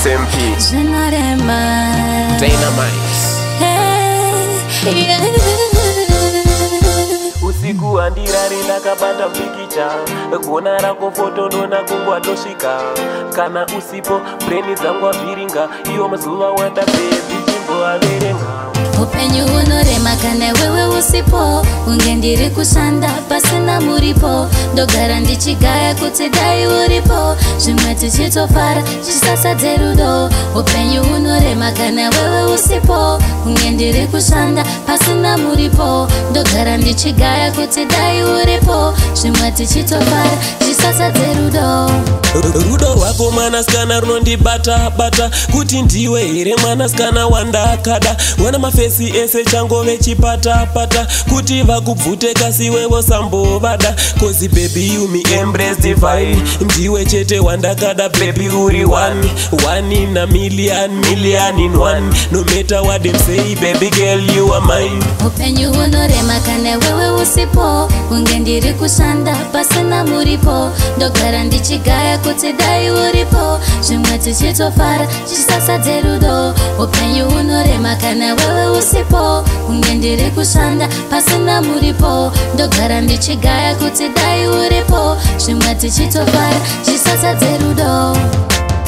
SMP Dynamite. Usiku andirari ndakabata mpikicha kuona rako foto ndona kungwatosvika kana usipo breni dzangu abhiringa iwo mazuva wanda bebi chimbo averenga upenyu unorema kana wewe usipo unge ndiri kushanda pasina muripo ndogara ndichigaya kuti dai uripo zvimwe tichitofara tichisasadze rudo upenyu unorema kana wewe usipo unge ndiri kushanda pasina muripo ndogara ndichigaya kuti dai uripo zvimwe tichitofara tichisasadze rudo rudo rwako mwanasikana runondibata bata kuti ndiwe here mwanasikana wandakada wana mafesi ese changove chipata pata kuti vakubvute kasi wewo sambovada kozi baby you me embrace divine ndiwe chete wandakada baby uri one in a million in one no matter what them say baby girl you are mine upenyu unorema kana wewe usipo unge ndiri kushanda pasina muripo ndogara ndichigaya kuti dai uripo zvimwe tichitofara tichisasadze rudo upenyu unorema kana wewe usipo unge ndiri kushanda pasina muripo ndogara ndichigaya kuti dai uripo zvimwe tichitofara tichisasadze rudo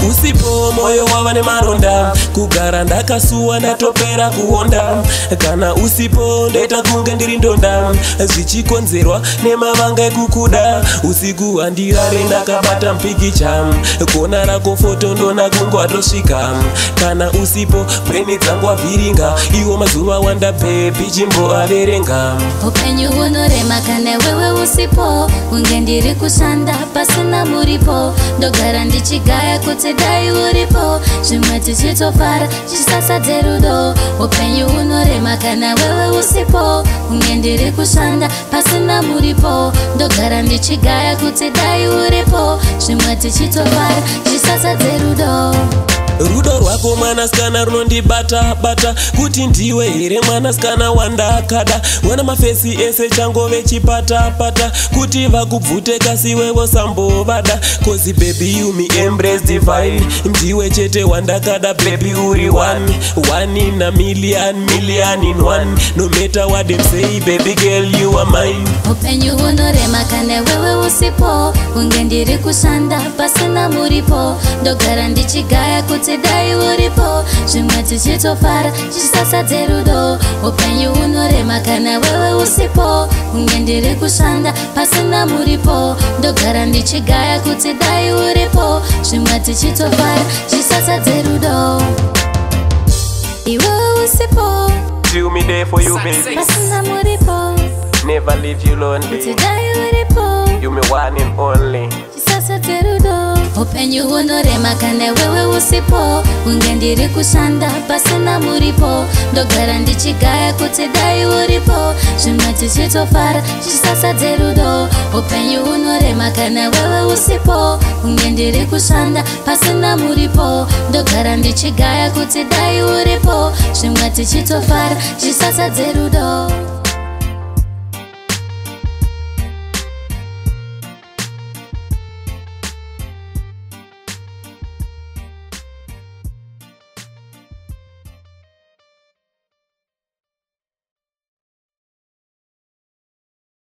usipo moyo wava nemaronda kugara ndakasuwa ndatopera kuonda kana usipo ndoita kunge ndiri ndonda zvichikonzerwa nemavanga ekukuda usiku handirare ndakabata mpikicha kuona rako foto ndona kungwatosvika kana usipo breni dzangu abhiringa iwo mazuva wanda bebi chimbo averenga upenyu unorema kana wewe usipo unge ndiri kushanda pasina muripo ndogara ndichigaya kuti dai uripo zvimwe tichitofara tichisasadze rudo upenyu unorema kana wewe usipo unge ndiri kushanda pasina muripo ndogara ndichigaya kuti dai uripo zvimwe tichitofara tichisasadze rudo rudo rwako mwanasikana runondibata bata kuti ndiwe here mwanasikana wandakada wana mafesi ese changove chipata pata kuti vakubvute kasi wewo sambovada kozi baby you me embrace divine ndiwe chete wandakada baby uri one in a million in one no matter what them say baby girl you are mine upenyu unorema kana wewe usipo unge ndiri kushanda pasina muripo ndogara ndichigaya kuti dai uripo zvimwe tichitofara tichisasadze rudo upenyu unorema kana wewe usipo unge ndiri kushanda pasina muripo ndogara ndichigaya kuti dai uripo zvimwe tichitofara tichisasadze rudo iwe usipo till me there for you baby pasina muripo never leave you lonely kuti dai uripo you me one and only tichisasadze rudo upenyu unorema kana wewe usipo unge ndiri kushanda pasina muripo ndogara ndichigaya kuti dai uripo zvimwe tichitofara tichisasadze rudo upenyu unorema kana wewe usipo unge ndiri kushanda pasina muripo ndogara ndichigaya kuti dai uripo zvimwe tichitofara tichisasadze rudo